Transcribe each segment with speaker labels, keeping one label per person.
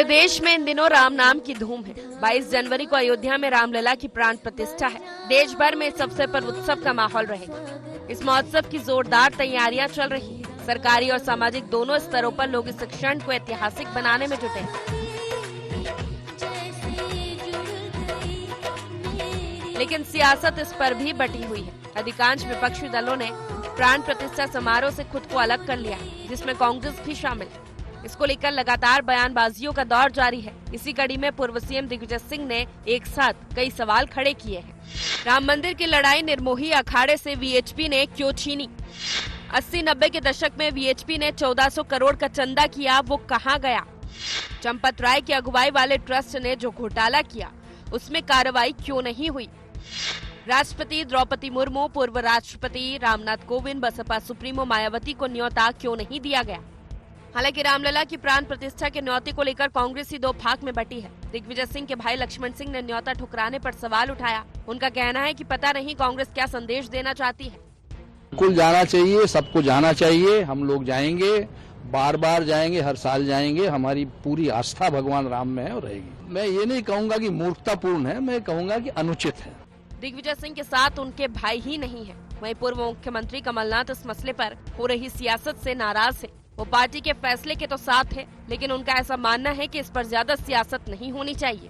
Speaker 1: पूरे देश में इन दिनों राम नाम की धूम है। 22 जनवरी को अयोध्या में रामलला की प्राण प्रतिष्ठा है। देश भर में इस अवसर पर उत्सव का माहौल रहेगा। इस महोत्सव की जोरदार तैयारियां चल रही है। सरकारी और सामाजिक दोनों स्तरों पर लोग इस क्षण को ऐतिहासिक बनाने में जुटे हैं। लेकिन सियासत इस पर भी बटी हुई है। अधिकांश विपक्षी दलों ने प्राण प्रतिष्ठा समारोह से खुद को अलग कर लिया है, जिसमें कांग्रेस भी शामिल है। इसको लेकर लगातार बयानबाजियों का दौर जारी है। इसी कड़ी में पूर्व सीएम दिग्विजय सिंह ने एक साथ कई सवाल खड़े किए हैं। राम मंदिर की लड़ाई निर्मोही अखाड़े से वीएचपी ने क्यों छीनी? 80-90 के दशक में वीएचपी ने 1400 करोड़ का चंदा किया, वो कहां गया? चंपत राय की अगुवाई वाले ट्रस्ट ने जो घोटाला किया, उसमें कार्रवाई क्यों नहीं हुई? राष्ट्रपति द्रौपदी मुर्मू, पूर्व राष्ट्रपति रामनाथ कोविंद, बसपा सुप्रीमो मायावती को न्योता क्यों नहीं दिया गया? हालांकि रामलला की प्राण प्रतिष्ठा के न्योते को लेकर कांग्रेस ही दो भाग में बटी है। दिग्विजय सिंह के भाई लक्ष्मण सिंह ने न्योता ठुकराने पर सवाल उठाया। उनका कहना है कि पता नहीं कांग्रेस क्या संदेश देना चाहती है।
Speaker 2: बिल्कुल जाना चाहिए, सबको जाना चाहिए। हम लोग जाएंगे, बार बार जाएंगे, हर साल जाएंगे। हमारी पूरी आस्था भगवान राम में है और रहेगी। मैं ये नहीं कहूँगा कि मूर्खतापूर्ण है, मैं कहूँगा कि अनुचित है।
Speaker 1: दिग्विजय सिंह के साथ उनके भाई ही नहीं है। वहीं पूर्व मुख्यमंत्री कमलनाथ इस मसले पर हो रही सियासत से नाराज है। वो पार्टी के फैसले के तो साथ है, लेकिन उनका ऐसा मानना है कि इस पर ज्यादा सियासत नहीं होनी चाहिए।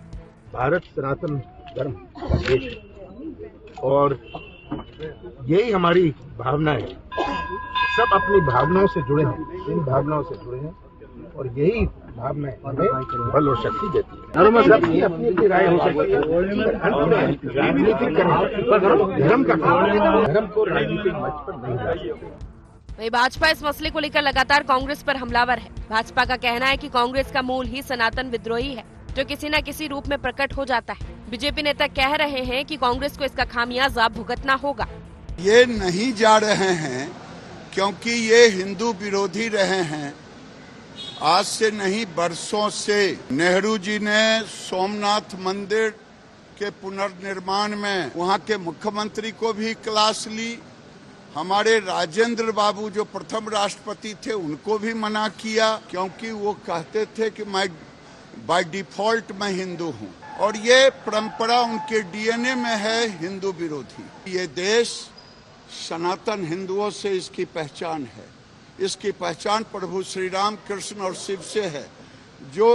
Speaker 3: भारत सनातन धर्म का देश है और यही हमारी भावना है। सब अपनी भावनाओं से जुड़े हैं, इन भावनाओं से जुड़े हैं और यही भावनाएं हमें बल और शक्ति देती है। सबकी अपनी अपनी राय हो सकती है। राजनीतिक धर्म का धर्म को राजनीतिक मंच पर नहीं ला सकते।
Speaker 1: वही भाजपा इस मसले को लेकर लगातार कांग्रेस पर हमलावर है। भाजपा का कहना है कि कांग्रेस का मूल ही सनातन विद्रोही है, जो किसी न किसी रूप में प्रकट हो जाता है। बीजेपी नेता कह रहे हैं कि कांग्रेस को इसका खामियाजा भुगतना होगा।
Speaker 4: ये नहीं जा रहे हैं क्योंकि ये हिंदू विरोधी रहे हैं। आज से नहीं, बरसों से नेहरू जी ने सोमनाथ मंदिर के पुनर्निर्माण में वहाँ के मुख्यमंत्री को भी क्लास ली। हमारे राजेंद्र बाबू जो प्रथम राष्ट्रपति थे, उनको भी मना किया क्योंकि वो कहते थे कि मैं बाय डिफॉल्ट मैं हिंदू हूँ और ये परंपरा उनके डीएनए में है, हिंदू विरोधी। ये देश सनातन हिंदुओं से इसकी पहचान है। इसकी पहचान प्रभु श्री राम कृष्ण और शिव से है। जो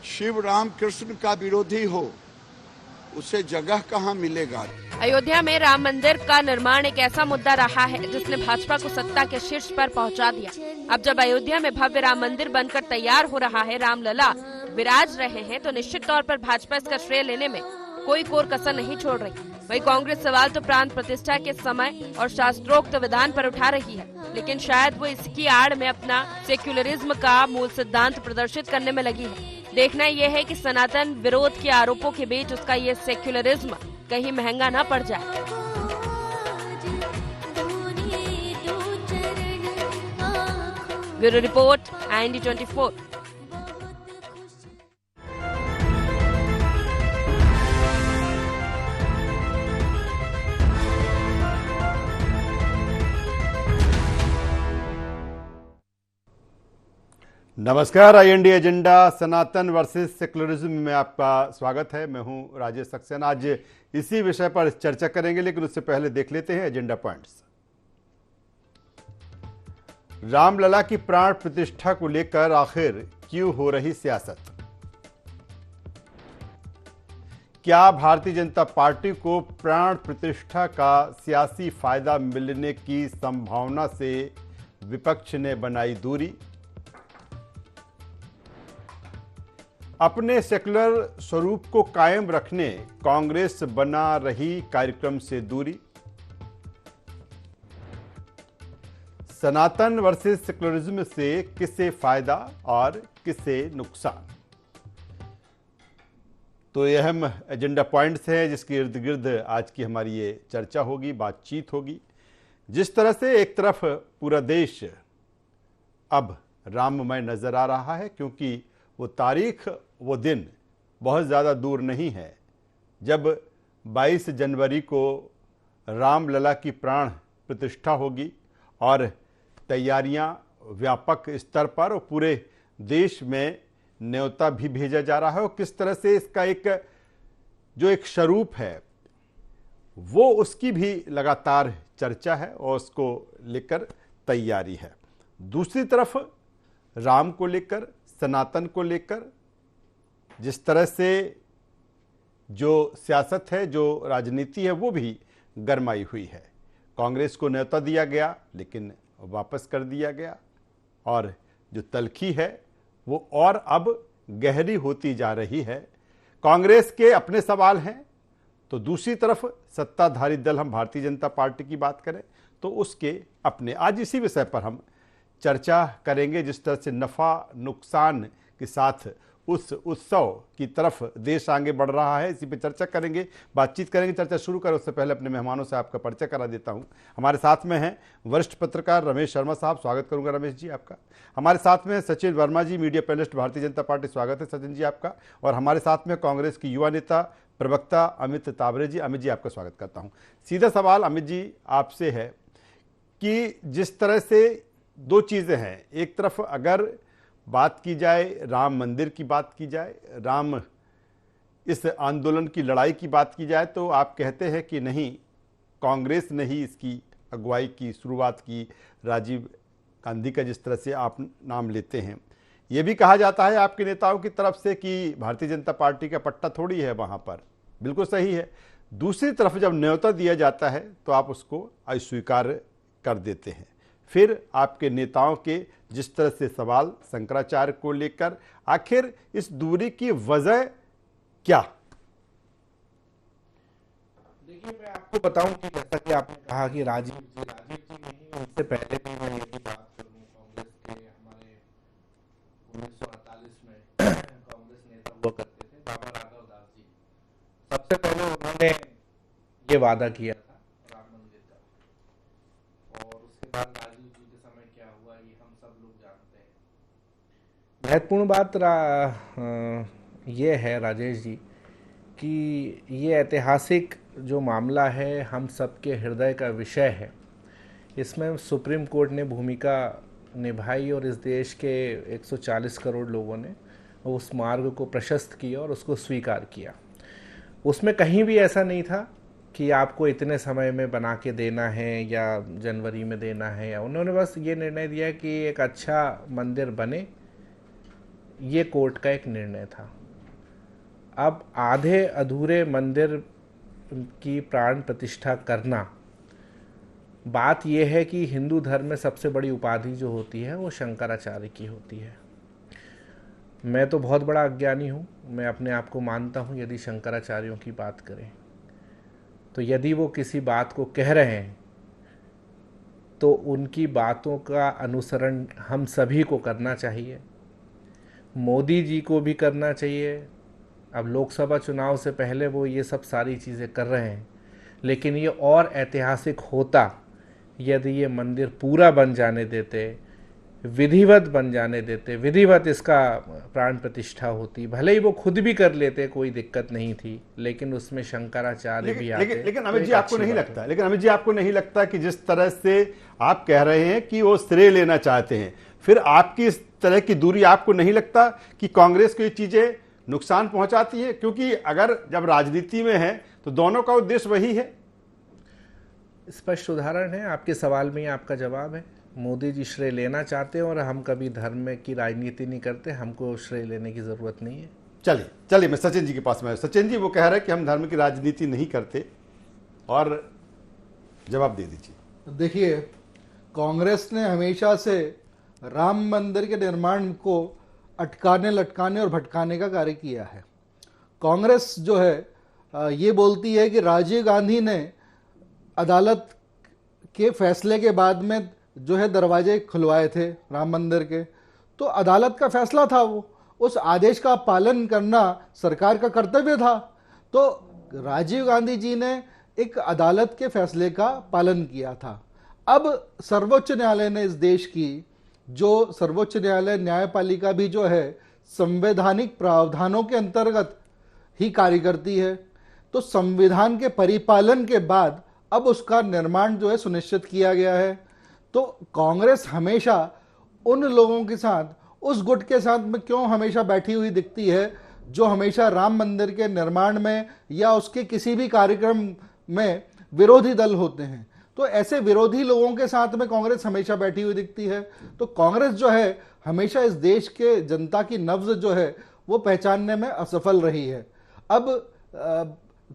Speaker 4: शिव राम कृष्ण का विरोधी हो, उसे जगह कहाँ मिलेगा?
Speaker 1: अयोध्या में राम मंदिर का निर्माण एक ऐसा मुद्दा रहा है जिसने भाजपा को सत्ता के शीर्ष पर पहुंचा दिया। अब जब अयोध्या में भव्य राम मंदिर बनकर तैयार हो रहा है, रामलला विराज रहे हैं, तो निश्चित तौर पर भाजपा इसका श्रेय लेने में कोई कोर कसर नहीं छोड़ रही। वही कांग्रेस सवाल तो प्राण प्रतिष्ठा के समय और शास्त्रोक्त विधान पर उठा रही है, लेकिन शायद वो इसकी आड़ में अपना सेक्युलरिज्म का मूल सिद्धांत प्रदर्शित करने में लगी है। देखना यह है कि सनातन विरोध के आरोपों के बीच उसका ये सेक्युलरिज्म कहीं महंगा न पड़ जाए। Bureau report, IND 24।
Speaker 5: नमस्कार, IND एजेंडा सनातन वर्सेस सेकुलरिज्म में आपका स्वागत है। मैं हूं राजेश सक्सेना। आज इसी विषय पर चर्चा करेंगे, लेकिन उससे पहले देख लेते हैं एजेंडा पॉइंट्स। रामलला की प्राण प्रतिष्ठा को लेकर आखिर क्यों हो रही सियासत? क्या भारतीय जनता पार्टी को प्राण प्रतिष्ठा का सियासी फायदा मिलने की संभावना से विपक्ष ने बनाई दूरी? अपने सेकुलर स्वरूप को कायम रखने कांग्रेस बना रही कार्यक्रम से दूरी? सनातन वर्सेस सेकुलरिज्म से किसे फायदा और किसे नुकसान? तो ये अहम एजेंडा पॉइंट्स हैं जिसके इर्द गिर्द आज की हमारी ये चर्चा होगी, बातचीत होगी। जिस तरह से एक तरफ पूरा देश अब राममय नजर आ रहा है, क्योंकि वो तारीख, वो दिन बहुत ज़्यादा दूर नहीं है जब 22 जनवरी को रामलला की प्राण प्रतिष्ठा होगी और तैयारियां व्यापक स्तर पर और पूरे देश में न्योता भी भेजा जा रहा है और किस तरह से इसका एक स्वरूप है वो उसकी भी लगातार चर्चा है और उसको लेकर तैयारी है। दूसरी तरफ राम को लेकर, सनातन को लेकर जिस तरह से जो सियासत है, जो राजनीति है, वो भी गरमाई हुई है। कांग्रेस को न्योता दिया गया लेकिन वापस कर दिया गया और जो तलखी है वो और अब गहरी होती जा रही है। कांग्रेस के अपने सवाल हैं तो दूसरी तरफ सत्ताधारी दल हम भारतीय जनता पार्टी की बात करें तो उसके अपने। आज इसी विषय पर हम चर्चा करेंगे, जिस तरह से नफ़ा नुकसान के साथ उस उत्सव की तरफ देश आगे बढ़ रहा है, इसी पे चर्चा करेंगे, बातचीत करेंगे। चर्चा शुरू करें उससे पहले अपने मेहमानों से आपका परिचय करा देता हूं। हमारे साथ में हैं वरिष्ठ पत्रकार रमेश शर्मा साहब, स्वागत करूंगा रमेश जी आपका। हमारे साथ में सचिन वर्मा जी, media panelist Bharatiya Janata party, स्वागत है सचिन जी आपका। और हमारे साथ में कांग्रेस की युवा नेता प्रवक्ता अमित ताबरे जी, अमित जी आपका स्वागत करता हूँ। सीधा सवाल अमित जी आपसे है कि जिस तरह से दो चीज़ें हैं, एक तरफ अगर बात की जाए राम मंदिर की बात की जाए, राम इस आंदोलन की लड़ाई की बात की जाए तो आप कहते हैं कि नहीं, कांग्रेस ने ही इसकी अगुवाई की, शुरुआत की, राजीव गांधी का जिस तरह से आप नाम लेते हैं। ये भी कहा जाता है आपके नेताओं की तरफ से कि भारतीय जनता पार्टी का पट्टा थोड़ी है वहाँ पर, बिल्कुल सही है। दूसरी तरफ जब न्योता दिया जाता है तो आप उसको अस्वीकार कर देते हैं। फिर आपके नेताओं के जिस तरह से सवाल शंकराचार्य को लेकर, आखिर इस दूरी की वजह क्या?
Speaker 6: देखिए, मैं आपको बताऊं कि जैसा कि आपने कहा कि राजीव जी नहीं, उनसे पहले भी मैं यही बात करूं, कांग्रेस के हमारे 1948 में कांग्रेस नेता हुआ करते थे बाबा राघव दास जी। सबसे पहले उन्होंने ये वादा किया था राम मंदिर का, और उसके बाद राजीव जी के समय क्या हुआ ये हम सब लोग जानते हैं। महत्वपूर्ण बात ये है राजेश जी कि ये ऐतिहासिक जो मामला है हम सबके हृदय का विषय है। इसमें सुप्रीम कोर्ट ने भूमिका निभाई और इस देश के 140 करोड़ लोगों ने उस मार्ग को प्रशस्त किया और उसको स्वीकार किया। उसमें कहीं भी ऐसा नहीं था कि आपको इतने समय में बना के देना है या जनवरी में देना है, या उन्होंने बस ये निर्णय दिया कि एक अच्छा मंदिर बने, ये कोर्ट का एक निर्णय था। अब आधे अधूरे मंदिर की प्राण प्रतिष्ठा करना, बात यह है कि हिंदू धर्म में सबसे बड़ी उपाधि जो होती है वो शंकराचार्य की होती है। मैं तो बहुत बड़ा अज्ञानी हूँ, मैं अपने आप को मानता हूँ। यदि शंकराचार्यों की बात करें तो यदि वो किसी बात को कह रहे हैं तो उनकी बातों का अनुसरण हम सभी को करना चाहिए, मोदी जी को भी करना चाहिए। अब लोकसभा चुनाव से पहले वो ये सब सारी चीज़ें कर रहे हैं, लेकिन ये और ऐतिहासिक होता यदि ये मंदिर पूरा बन जाने देते, विधिवत बन जाने देते, विधिवत इसका प्राण प्रतिष्ठा होती। भले ही वो खुद भी कर लेते, कोई दिक्कत नहीं थी, लेकिन उसमें शंकराचार्य भी आते।
Speaker 5: लेकिन अमित जी आपको नहीं लगता, लेकिन अमित जी आपको नहीं लगता कि जिस तरह से आप कह रहे हैं कि वो श्रेय लेना चाहते हैं, फिर आपकी इस तरह की दूरी आपको नहीं लगता कि कांग्रेस को ये चीजें नुकसान पहुंचाती है? क्योंकि अगर जब राजनीति में है तो दोनों का उद्देश्य वही है।
Speaker 6: स्पष्ट उदाहरण है, आपके सवाल में ही आपका जवाब है। मोदी जी श्रेय लेना चाहते हैं और हम कभी धर्म की राजनीति नहीं करते, हमको श्रेय लेने की जरूरत नहीं है।
Speaker 5: चलिए मैं सचिन जी के पास में। सचिन जी वो कह रहे हैं कि हम धर्म की राजनीति नहीं करते, और जवाब दे दीजिए।
Speaker 7: देखिए, कांग्रेस ने हमेशा से राम मंदिर के निर्माण को अटकाने, लटकाने और भटकाने का कार्य किया है। कांग्रेस जो है ये बोलती है कि राजीव गांधी ने अदालत के फैसले के बाद में जो है दरवाजे खुलवाए थे राम मंदिर के, तो अदालत का फैसला था, वो उस आदेश का पालन करना सरकार का कर्तव्य था। तो राजीव गांधी जी ने एक अदालत के फैसले का पालन किया था। अब सर्वोच्च न्यायालय ने, इस देश की जो सर्वोच्च न्यायालय न्यायपालिका भी जो है संवैधानिक प्रावधानों के अंतर्गत ही कार्य करती है, तो संविधान के परिपालन के बाद अब उसका निर्माण जो है सुनिश्चित किया गया है। तो कांग्रेस हमेशा उन लोगों के साथ, उस गुट के साथ में क्यों हमेशा बैठी हुई दिखती है जो हमेशा राम मंदिर के निर्माण में या उसके किसी भी कार्यक्रम में विरोधी दल होते हैं। तो ऐसे विरोधी लोगों के साथ में कांग्रेस हमेशा बैठी हुई दिखती है। तो कांग्रेस जो है हमेशा इस देश के जनता की नब्ज जो है वो पहचानने में असफल रही है। अब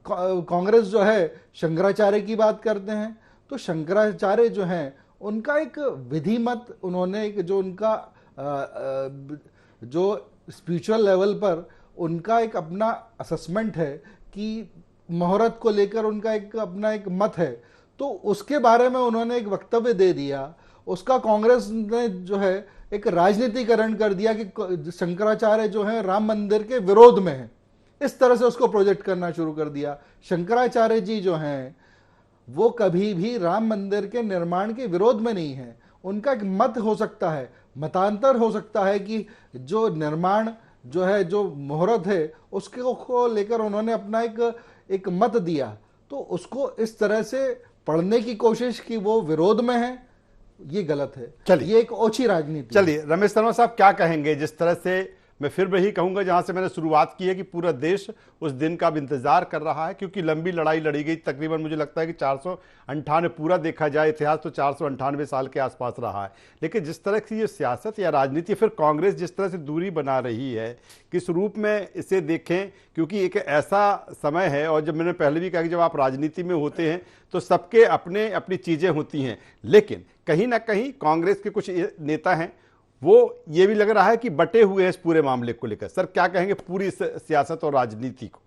Speaker 7: कांग्रेस जो है शंकराचार्य की बात करते हैं, तो शंकराचार्य जो हैं उनका एक विधिमत, उन्होंने एक जो उनका जो स्पिरिचुअल लेवल पर उनका एक अपना असेसमेंट है कि मुहूर्त को लेकर उनका एक अपना एक मत है, तो उसके बारे में उन्होंने एक वक्तव्य दे दिया। उसका कांग्रेस ने जो है एक राजनीतिकरण कर दिया कि शंकराचार्य जो है राम मंदिर के विरोध में है, इस तरह से उसको प्रोजेक्ट करना शुरू कर दिया। शंकराचार्य जी जो हैं वो कभी भी राम मंदिर के निर्माण के विरोध में नहीं है। उनका एक मत हो सकता है, मतांतर हो सकता है कि जो निर्माण जो है, जो मुहूर्त है, उसके को लेकर उन्होंने अपना एक मत दिया, तो उसको इस तरह से पढ़ने की कोशिश की वो विरोध में है, ये गलत है।
Speaker 5: चलिए,
Speaker 7: ये एक ओछी राजनीति।
Speaker 5: चलिए रमेश शर्मा साहब क्या कहेंगे? जिस तरह से मैं फिर वही कहूंगा जहां से मैंने शुरुआत की है कि पूरा देश उस दिन का अब इंतजार कर रहा है, क्योंकि लंबी लड़ाई लड़ी गई। तकरीबन मुझे लगता है कि 498, पूरा देखा जाए इतिहास तो 498 साल के आसपास रहा है। लेकिन जिस तरह की ये सियासत या राजनीति, फिर कांग्रेस जिस तरह से दूरी बना रही है, किस रूप में इसे देखें? क्योंकि एक ऐसा समय है, और जब मैंने पहले भी कहा कि जब आप राजनीति में होते हैं तो सबके अपने अपनी चीज़ें होती हैं, लेकिन कहीं ना कहीं कांग्रेस के कुछ नेता हैं वो ये भी लग रहा है कि बटे हुए हैं इस पूरे मामले को लेकर। सर क्या कहेंगे पूरी सियासत और राजनीति को?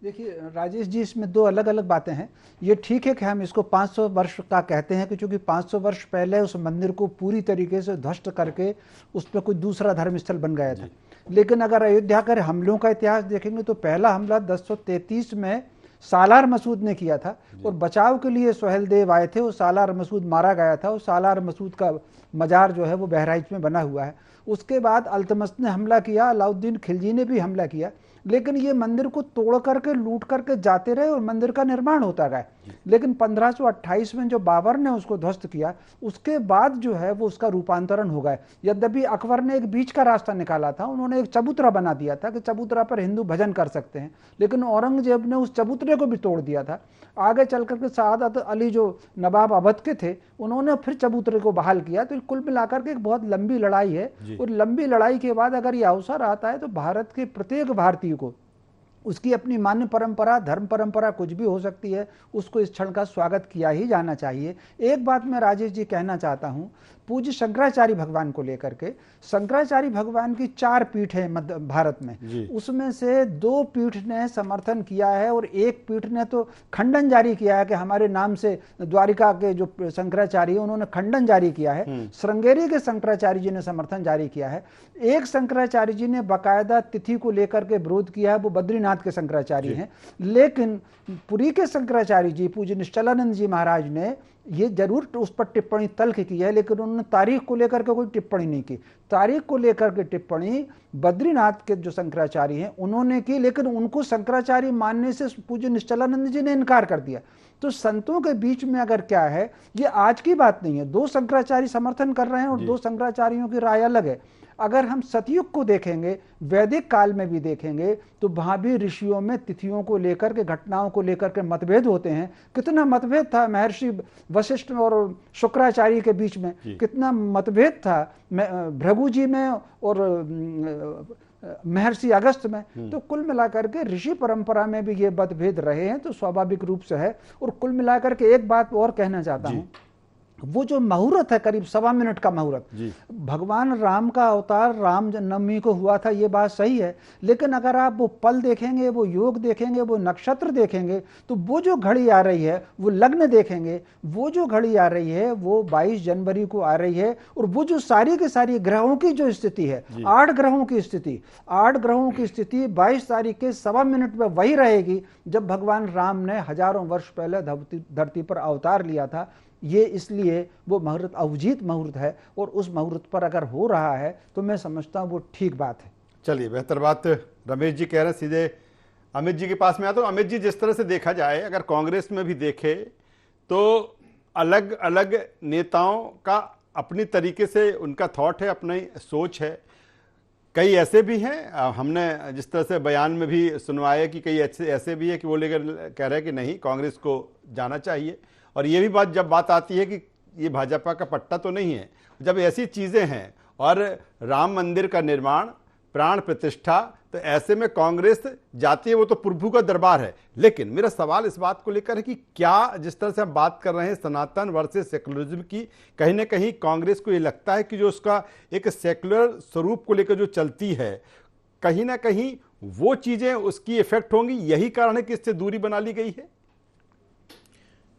Speaker 8: देखिए राजेश जी, इसमें दो अलग अलग बातें हैं। ये ठीक है कि हम इसको 500 वर्ष का कहते हैं कि चूंकि 500 वर्ष पहले उस मंदिर को पूरी तरीके से ध्वस्त करके उस पर कोई दूसरा धर्मस्थल बन गया था। लेकिन अगर अयोध्या के हमलों का इतिहास देखेंगे तो पहला हमला 1033 में सालार मसूद ने किया था, और बचाव के लिए सोहेल देव आए थे। वो सालार मसूद मारा गया था, और सालार मसूद का मजार जो है वो बहराइच में बना हुआ है। उसके बाद अल्तमस ने हमला किया, अलाउद्दीन खिलजी ने भी हमला किया, लेकिन ये मंदिर को तोड़ करके लूट करके जाते रहे और मंदिर का निर्माण होता गया। लेकिन 1528 में जो बाबर ने उसको ध्वस्त किया, उसके बाद जो है वो उसका रूपांतरण हो गया। यद्यपि अकबर ने एक बीच का रास्ता निकाला था, उन्होंने एक चबूतरा बना दिया था कि चबूतरा पर हिंदू भजन कर सकते हैं, लेकिन औरंगजेब ने उस चबूतरे को भी तोड़ दिया था। आगे चल करके सआदत अली जो नवाब अवध के थे, उन्होंने फिर चबूतरे को बहाल किया। तो कुल मिलाकर के एक बहुत लंबी लड़ाई है, और लंबी लड़ाई के बाद अगर ये अवसर आता है तो भारत के प्रत्येक भारतीय को उसकी अपनी मान्य परंपरा, धर्म परंपरा कुछ भी हो सकती है, उसको इस क्षण का स्वागत किया ही जाना चाहिए। एक बात मैं राजेश जी कहना चाहता हूं पूज्य शंकराचार्य भगवान को लेकर के। शंकराचार्य भगवान की 4 पीठ है मध्य भारत में, उसमें से 2 पीठ ने समर्थन किया है और एक पीठ ने तो खंडन जारी किया है कि हमारे नाम से द्वारिका के जो शंकराचार्य उन्होंने खंडन जारी किया है। श्रृंगेरी के शंकराचार्य जी ने समर्थन जारी किया है। एक शंकराचार्य जी ने बाकायदा तिथि को लेकर के विरोध किया है, वो बद्रीनाथ के शंकराचार्य हैं। लेकिन पुरी के शंकराचार्य जी पूज्य निश्चलानंद जी महाराज ने ये जरूर उस पर टिप्पणी तल्ख की है, लेकिन उन्होंने तारीख को लेकर के कोई टिप्पणी नहीं की। तारीख को लेकर के टिप्पणी बद्रीनाथ के जो शंकराचार्य हैं उन्होंने की, लेकिन उनको शंकराचार्य मानने से पूज्य निश्चलानंद जी ने इनकार कर दिया। तो संतों के बीच में अगर क्या है, ये आज की बात नहीं है। 2 शंकराचार्य समर्थन कर रहे हैं और 2 शंकराचार्यों की राय अलग है। अगर हम सतयुग को देखेंगे, वैदिक काल में भी देखेंगे, तो वहां भी ऋषियों में तिथियों को लेकर के, घटनाओं को लेकर के मतभेद होते हैं। कितना मतभेद था महर्षि वशिष्ठ और शुक्राचार्य के बीच में, कितना मतभेद था भृगु जी में और महर्षि अगस्त में। तो कुल मिलाकर के ऋषि परंपरा में भी ये मतभेद रहे हैं, तो स्वाभाविक रूप से है। और कुल मिलाकर के एक बात और कहना चाहता हूं, वो जो मुहूर्त है करीब 1.25 मिनट का मुहूर्त, भगवान राम का अवतार राम जन्मभूमि को हुआ था, ये बात सही है। लेकिन अगर आप वो पल देखेंगे, वो योग देखेंगे, वो नक्षत्र देखेंगे, तो वो जो घड़ी आ रही है, वो लग्न देखेंगे, वो जो घड़ी आ रही है वो 22 जनवरी को आ रही है। और वो जो सारी के सारी ग्रहों की जो स्थिति है, 8 ग्रहों की स्थिति, 8 ग्रहों की स्थिति 22 तारीख के 1.25 मिनट में वही रहेगी जब भगवान राम ने हजारों वर्ष पहले धरती पर अवतार लिया था। ये इसलिए वो मुहूर्त अवजीत मुहूर्त है, और उस मुहूर्त पर अगर हो रहा है तो मैं समझता हूँ वो ठीक बात है।
Speaker 5: चलिए, बेहतर बात रमेश जी कह रहे हैं। सीधे अमित जी के पास में आता हूँ। अमित जी, जिस तरह से देखा जाए, अगर कांग्रेस में भी देखे तो अलग अलग नेताओं का अपनी तरीके से उनका थॉट है, अपनी सोच है। कई ऐसे भी हैं, हमने जिस तरह से बयान में भी सुनवाया कि कई ऐसे भी है कि वो लेकर कह रहे हैं कि नहीं, कांग्रेस को जाना चाहिए। और ये भी जब बात आती है कि ये भाजपा का पट्टा तो नहीं है, जब ऐसी चीज़ें हैं और राम मंदिर का निर्माण, प्राण प्रतिष्ठा, तो ऐसे में कांग्रेस जाती है, वो तो प्रभु का दरबार है। लेकिन मेरा सवाल इस बात को लेकर है कि क्या जिस तरह से हम बात कर रहे हैं सनातन वर्सेस सेकुलरिज्म की, कहीं ना कहीं कांग्रेस को ये लगता है कि जो उसका एक सेकुलर स्वरूप को लेकर जो चलती है, कहीं ना कहीं वो चीज़ें उसकी इफेक्ट होंगी, यही कारण है कि इससे दूरी बना ली गई है?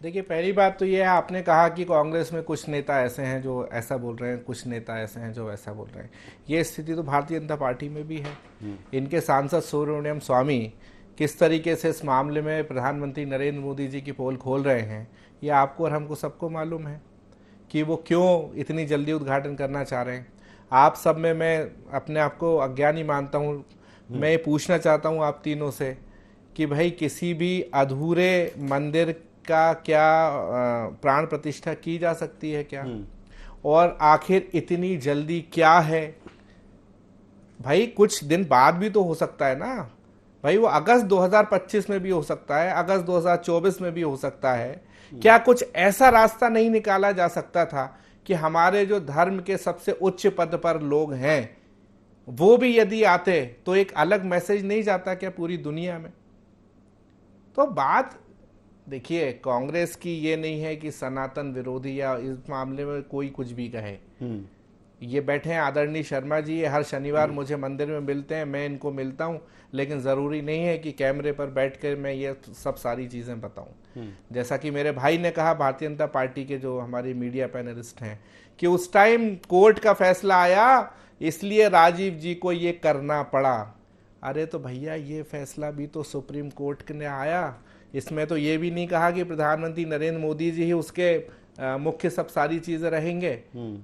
Speaker 6: देखिए, पहली बात तो ये है, आपने कहा कि कांग्रेस में कुछ नेता ऐसे हैं जो ऐसा बोल रहे हैं, कुछ नेता ऐसे हैं जो वैसा बोल रहे हैं। ये स्थिति तो भारतीय जनता पार्टी में भी है। इनके सांसद सुब्रमण्यम स्वामी किस तरीके से इस मामले में प्रधानमंत्री नरेंद्र मोदी जी की पोल खोल रहे हैं, ये आपको और हमको सबको मालूम है कि वो क्यों इतनी जल्दी उद्घाटन करना चाह रहे हैं। आप सब में मैं अपने आप को अज्ञानी मानता हूँ। मैं ये पूछना चाहता हूँ आप तीनों से कि भाई, किसी भी अधूरे मंदिर का क्या प्राण प्रतिष्ठा की जा सकती है क्या? और आखिर इतनी जल्दी क्या है? भाई कुछ दिन बाद भी तो हो सकता है ना भाई, वो अगस्त 2025 में भी हो सकता है, अगस्त 2024 में भी हो सकता है। क्या कुछ ऐसा रास्ता नहीं निकाला जा सकता था कि हमारे जो धर्म के सबसे उच्च पद पर लोग हैं वो भी यदि आते तो एक अलग मैसेज नहीं जाता क्या पूरी दुनिया में? तो बात देखिए, कांग्रेस की ये नहीं है कि सनातन विरोधी या इस मामले में कोई कुछ भी कहे। ये बैठे हैं आदरणीय शर्मा जी, ये हर शनिवार मुझे मंदिर में मिलते हैं, मैं इनको मिलता हूं, लेकिन ज़रूरी नहीं है कि कैमरे पर बैठकर मैं ये सब सारी चीज़ें बताऊं। जैसा कि मेरे भाई ने कहा, भारतीय जनता पार्टी के जो हमारे मीडिया पैनलिस्ट हैं, कि उस टाइम कोर्ट का फैसला आया इसलिए राजीव जी को ये करना पड़ा। अरे तो भैया, ये फैसला भी तो सुप्रीम कोर्ट ने आया, इसमें तो ये भी नहीं कहा कि प्रधानमंत्री नरेंद्र मोदी जी ही उसके मुख्य सब सारी चीजें रहेंगे।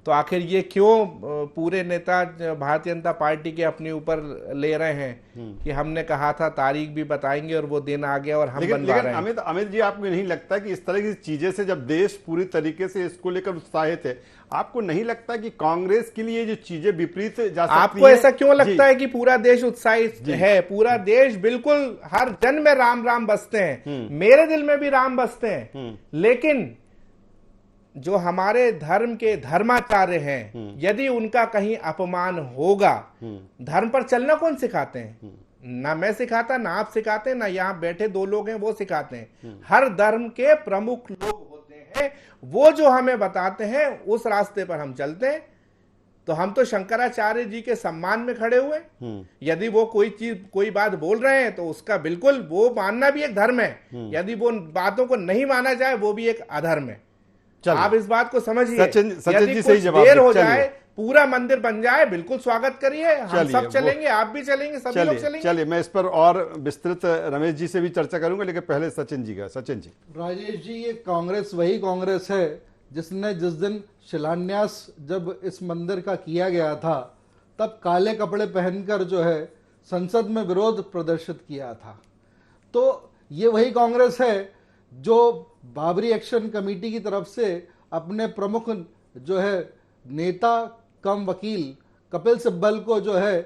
Speaker 6: तो आखिर ये क्यों पूरे नेता भारतीय जनता पार्टी के अपने ऊपर ले रहे हैं कि हमने कहा था तारीख भी बताएंगे और वो दिन आ गया और हम बनवा रहे हैं।
Speaker 5: अमित जी, आपको नहीं लगता कि इस तरह की चीजें से जब देश पूरी तरीके से इसको लेकर उत्साहित है, आपको नहीं लगता कि कांग्रेस के लिए जो चीजें विपरीत जा सकती है?
Speaker 6: आपको ऐसा क्यों लगता है कि पूरा देश उत्साहित है? पूरा देश बिल्कुल, हर जन में राम राम बसते हैं, मेरे दिल में भी राम बसते हैं। लेकिन जो हमारे धर्म के धर्माचार्य हैं, यदि उनका कहीं अपमान होगा, धर्म पर चलना कौन सिखाते हैं? ना मैं सिखाता, ना आप सिखाते, ना यहाँ बैठे दो लोग हैं वो सिखाते हैं। हर धर्म के प्रमुख लोग होते हैं, वो जो हमें बताते हैं उस रास्ते पर हम चलते हैं। तो हम तो शंकराचार्य जी के सम्मान में खड़े हुए। यदि वो कोई बात बोल रहे हैं तो उसका बिल्कुल वो मानना भी एक धर्म है। यदि वो बातों को नहीं माना जाए वो भी एक अधर्म है। आप इस बात को समझिए।
Speaker 5: सचिन जी सही जवाब
Speaker 6: देर हो जाए, पूरा मंदिर बन जाए, बिल्कुल स्वागत करिए, हम सब चलेंगे, आप भी चलेंगे, सभी लोग चलेंगे।
Speaker 5: चलिए, मैं इस पर और विस्तृत रमेश जी से भी चर्चा करूंगा, लेकिन पहले सचिन जी का। सचिन जी।
Speaker 7: राजेश जी, ये कांग्रेस वही कांग्रेस है जिसने जिस दिन शिलान्यास जब इस मंदिर का किया गया था, तब काले कपड़े पहनकर जो है संसद में विरोध प्रदर्शित किया था। तो ये वही कांग्रेस है जो बाबरी एक्शन कमेटी की तरफ से अपने प्रमुख जो है नेता कम वकील कपिल सिब्बल को जो है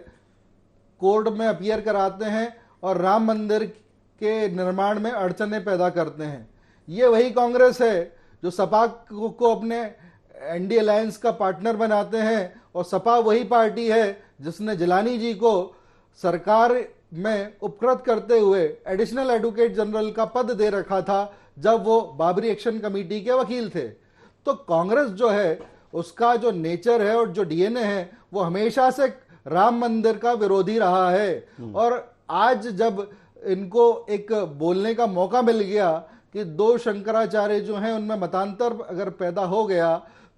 Speaker 7: कोर्ट में अपीयर कराते हैं और राम मंदिर के निर्माण में अड़चने पैदा करते हैं। ये वही कांग्रेस है जो सपा को अपने एनडीए अलायंस का पार्टनर बनाते हैं, और सपा वही पार्टी है जिसने जिलानी जी को सरकार में उपकृत करते हुए एडिशनल एडवोकेट जनरल का पद दे रखा था जब वो बाबरी एक्शन कमेटी के वकील थे। तो कांग्रेस जो है उसका जो नेचर है और जो डीएनए है वो हमेशा से राम मंदिर का विरोधी रहा है। और आज जब इनको एक बोलने का मौका मिल गया कि दो शंकराचार्य जो हैं उनमें मतांतर अगर पैदा हो गया,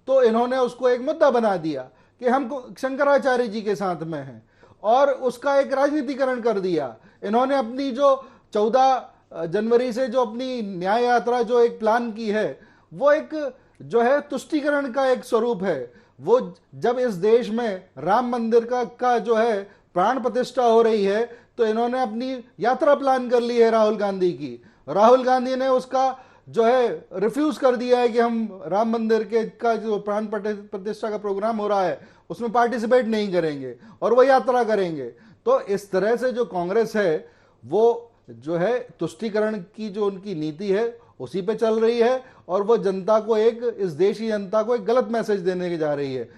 Speaker 7: तो इन्होंने उसको एक मुद्दा बना दिया कि हम शंकराचार्य जी के साथ में हैं और उसका एक राजनीतिकरण कर दिया। इन्होंने अपनी जो 14 जनवरी से जो अपनी न्याय यात्रा जो एक प्लान की है, वो एक जो है तुष्टीकरण का एक स्वरूप है। वो जब इस देश में राम मंदिर का जो है प्राण प्रतिष्ठा हो रही है, तो इन्होंने अपनी यात्रा प्लान कर ली है राहुल गांधी की। राहुल गांधी ने उसका जो है रिफ्यूज कर दिया है कि हम राम मंदिर के का जो प्राण प्रतिष्ठा का प्रोग्राम हो रहा है उसमें पार्टिसिपेट नहीं करेंगे और वो यात्रा करेंगे। तो इस तरह से जो कांग्रेस है वो जो है तुष्टीकरण की जो उनकी नीति है उसी पे चल रही है और वो जनता को इस देश की जनता को एक गलत मैसेज देने की जा रही है।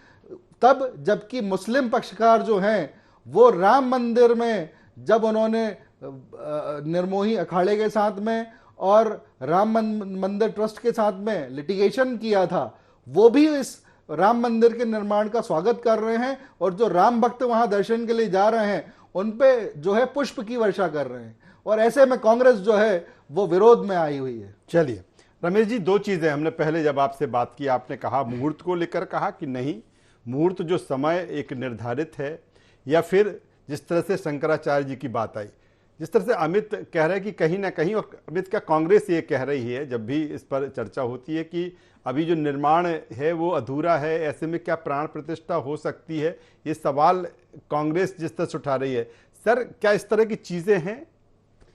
Speaker 7: तब जबकि मुस्लिम पक्षकार जो हैं वो राम मंदिर में जब उन्होंने निर्मोही अखाड़े के साथ में और राम मंदिर ट्रस्ट के साथ में लिटिगेशन किया था, वो भी इस राम मंदिर के निर्माण का स्वागत कर रहे हैं और जो राम भक्त वहां दर्शन के लिए जा रहे हैं उन पे जो है पुष्प की वर्षा कर रहे हैं और ऐसे में कांग्रेस जो है वो विरोध में आई हुई है।
Speaker 5: चलिए रमेश जी, दो चीजें हमने पहले जब आपसे बात की, आपने कहा मुहूर्त को लेकर कहा कि नहीं, मुहूर्त जो समय एक निर्धारित है, या फिर जिस तरह से शंकराचार्य जी की बात आई, जिस तरह से अमित कह रहे हैं कि कहीं ना कहीं, और अमित का कांग्रेस ये कह रही है जब भी इस पर चर्चा होती है कि अभी जो निर्माण है वो अधूरा है, ऐसे में क्या प्राण प्रतिष्ठा हो सकती है, ये सवाल कांग्रेस जिस तरह से उठा रही है। सर, क्या इस तरह की चीजें हैं?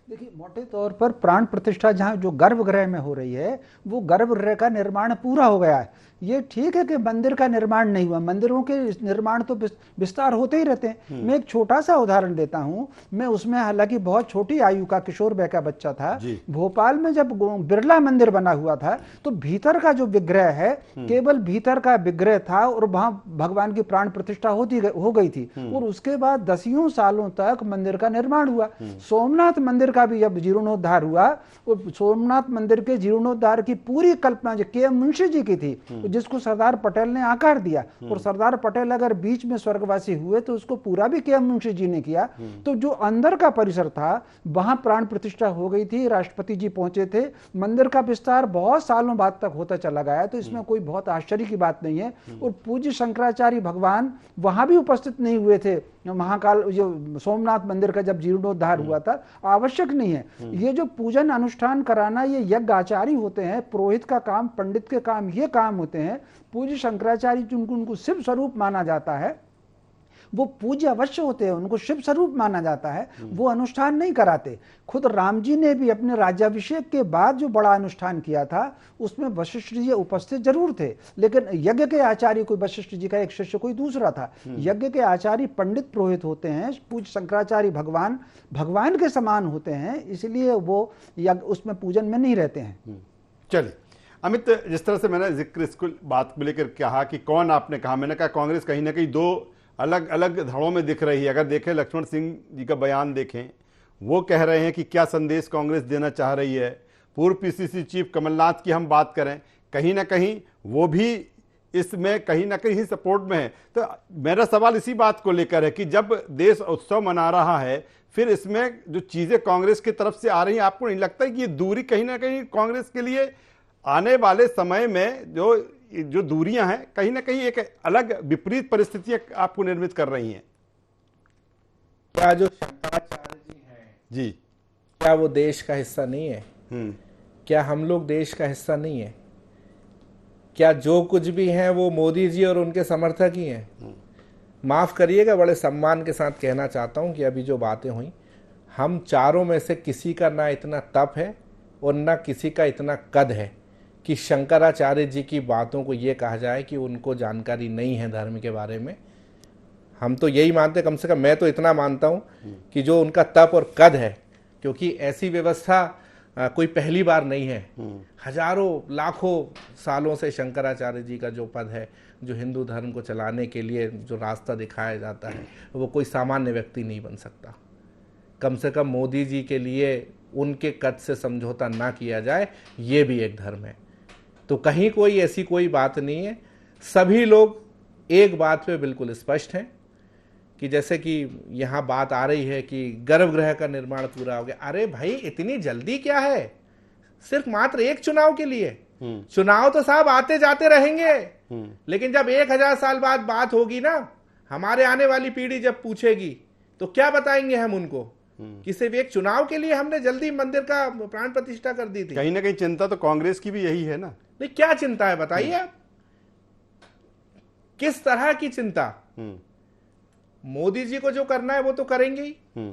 Speaker 8: देखिए, मोटे तौर पर प्राण प्रतिष्ठा जहाँ जो गर्भगृह में हो रही है वो गर्भगृह का निर्माण पूरा हो गया है। ये ठीक है कि मंदिर का निर्माण नहीं हुआ, मंदिरों के निर्माण तो विस्तार होते ही रहते हैं। मैं एक छोटा सा उदाहरण देता हूं, मैं उसमें हालांकि बहुत छोटी आयु का किशोर वय का बच्चा था, भोपाल में जब बिरला मंदिर बना हुआ था तो भीतर का जो विग्रह है केवल भीतर का विग्रह था और वहां भगवान की प्राण प्रतिष्ठा हो गई थी और उसके बाद 10 सालों तक मंदिर का निर्माण हुआ। सोमनाथ मंदिर का भी जब जीर्णोद्धार हुआ और सोमनाथ मंदिर के जीर्णोद्धार की पूरी कल्पना जो के मुंशी जी की थी, जिसको सरदार पटेल ने आकार दिया और सरदार पटेल अगर बीच में स्वर्गवासी हुए तो उसको पूरा भी के मुंशी जी ने किया। तो जो अंदर का परिसर था वहां प्राण प्रतिष्ठा हो गई थी, राष्ट्रपति जी पहुंचे थे, मंदिर का विस्तार बहुत सालों बाद तक होता चला गया। तो इसमें कोई बहुत आश्चर्य की बात नहीं है। और पूज्य शंकराचार्य भगवान वहां भी उपस्थित नहीं हुए थे, महाकाल जो सोमनाथ मंदिर का जब जीर्णोद्धार हुआ था। आवश्यक नहीं है ये जो पूजन अनुष्ठान कराना, ये यज्ञ आचार्य होते हैं, पुरोहित का काम, पंडित के काम ये काम होते हैं। पूज्य शंकराचार्य उनको शिव स्वरूप माना जाता है, वो पूज्य अवश्य होते हैं, उनको शिव स्वरूप माना जाता है, वो अनुष्ठान नहीं कराते। खुद राम जी ने भी अपने राज्याभिषेक के बाद जो बड़ा अनुष्ठान किया था उसमें वशिष्ठ जी उपस्थित जरूर थे, लेकिन यज्ञ के आचार्य कोई वशिष्ठ जी का एक शिष्य कोई दूसरा था। यज्ञ के आचार्य पंडित पुरोहित होते हैं, पूज्य शंकराचार्य भगवान के समान होते हैं, इसलिए वो यज्ञ उसमें पूजन में नहीं रहते हैं।
Speaker 5: चलिए अमित, जिस तरह से मैंने जिक्र स्कूल बात को लेकर कहा कि कौन, आपने कहा, मैंने कहा कांग्रेस कहीं ना कहीं दो अलग अलग धड़ों में दिख रही है। अगर देखें लक्ष्मण सिंह जी का बयान देखें, वो कह रहे हैं कि क्या संदेश कांग्रेस देना चाह रही है। पूर्व पीसीसी चीफ कमलनाथ की हम बात करें, कहीं ना कहीं वो भी इसमें कहीं ना कहीं सपोर्ट में है। तो मेरा सवाल इसी बात को लेकर है कि जब देश उत्सव मना रहा है, फिर इसमें जो चीजें कांग्रेस की तरफ से आ रही हैं, आपको नहीं लगता है कि ये दूरी कहीं ना कहीं कांग्रेस के लिए आने वाले समय में जो दूरियां हैं कहीं ना कहीं एक अलग विपरीत परिस्थितियां आपको निर्मित कर रही हैं?
Speaker 6: क्या जो शंकराचार्य जी हैं
Speaker 5: जी,
Speaker 6: क्या वो देश का हिस्सा नहीं है? क्या हम लोग देश का हिस्सा नहीं है? क्या जो कुछ भी है वो मोदी जी और उनके समर्थक ही हैं? माफ करिएगा, बड़े सम्मान के साथ कहना चाहता हूं कि अभी जो बातें हुई, हम चारों में से किसी का ना इतना तप है और ना किसी का इतना कद है कि शंकराचार्य जी की बातों को ये कहा जाए कि उनको जानकारी नहीं है धर्म के बारे में। हम तो यही मानते, कम से कम मैं तो इतना मानता हूं कि जो उनका तप और कद है, क्योंकि ऐसी व्यवस्था कोई पहली बार नहीं है। हजारों लाखों सालों से शंकराचार्य जी का जो पद है, जो हिंदू धर्म को चलाने के लिए जो रास्ता दिखाया जाता है, वो कोई सामान्य व्यक्ति नहीं बन सकता। कम से कम मोदी जी के लिए उनके कद से समझौता ना किया जाए, ये भी एक धर्म है। तो कहीं कोई ऐसी कोई बात नहीं है। सभी लोग एक बात पे बिल्कुल स्पष्ट हैं कि जैसे कि यहाँ बात आ रही है कि गर्भगृह का निर्माण पूरा हो गया। अरे भाई, इतनी जल्दी क्या है? सिर्फ मात्र एक चुनाव के लिए। चुनाव तो साहब आते जाते रहेंगे, लेकिन जब 1000 साल बाद बात होगी ना, हमारे आने वाली पीढ़ी जब पूछेगी तो क्या बताएंगे हम उनको कि सिर्फ एक चुनाव के लिए हमने जल्दी मंदिर का प्राण प्रतिष्ठा कर दी थी।
Speaker 5: कहीं ना कहीं चिंता तो कांग्रेस की भी यही है ना?
Speaker 6: नहीं, क्या चिंता है बताइए आप, किस तरह की चिंता? मोदी जी को जो करना है वो तो करेंगे ही,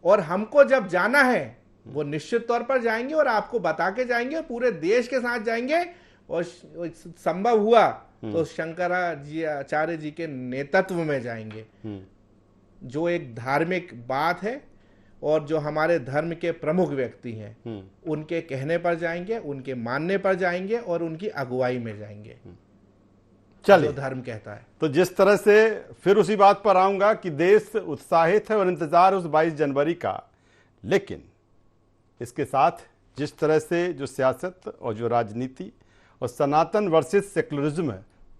Speaker 6: और हमको जब जाना है वो निश्चित तौर पर जाएंगे और आपको बता के जाएंगे और पूरे देश के साथ जाएंगे। और संभव हुआ तो शंकराचार्य जी के नेतृत्व में जाएंगे, जो एक धार्मिक बात है और जो हमारे धर्म के प्रमुख व्यक्ति हैं उनके कहने पर जाएंगे, उनके मानने पर जाएंगे और उनकी अगुवाई में जाएंगे,
Speaker 5: चलिए
Speaker 6: जो धर्म कहता है।
Speaker 5: तो जिस तरह से फिर उसी बात पर आऊंगा कि देश उत्साहित है और इंतजार उस 22 जनवरी का, लेकिन इसके साथ जिस तरह से जो सियासत और जो राजनीति और सनातन वर्सेस सेकुलरिज्म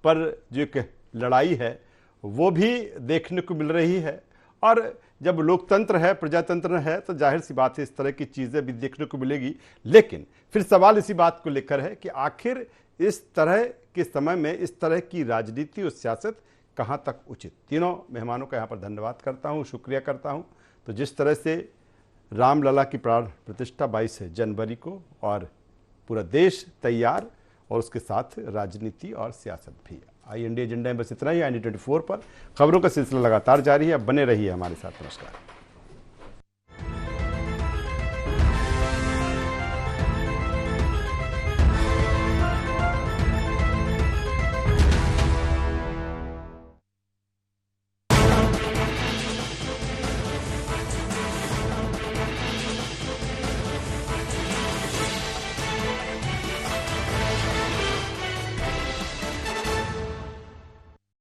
Speaker 5: पर जो एक लड़ाई है वो भी देखने को मिल रही है। और जब लोकतंत्र है, प्रजातंत्र है, तो जाहिर सी बात है इस तरह की चीज़ें भी देखने को मिलेगी। लेकिन फिर सवाल इसी बात को लेकर है कि आखिर इस तरह के समय में इस तरह की राजनीति और सियासत कहाँ तक उचित। तीनों मेहमानों का यहाँ पर धन्यवाद करता हूँ, शुक्रिया करता हूँ। तो जिस तरह से रामलला की प्राण प्रतिष्ठा 22 जनवरी को और पूरा देश तैयार, और उसके साथ राजनीति और सियासत भी। IND एजेंडा में बस इतना ही। IND 24 पर खबरों का सिलसिला लगातार जारी है, अब बने रहिए हमारे साथ। नमस्कार।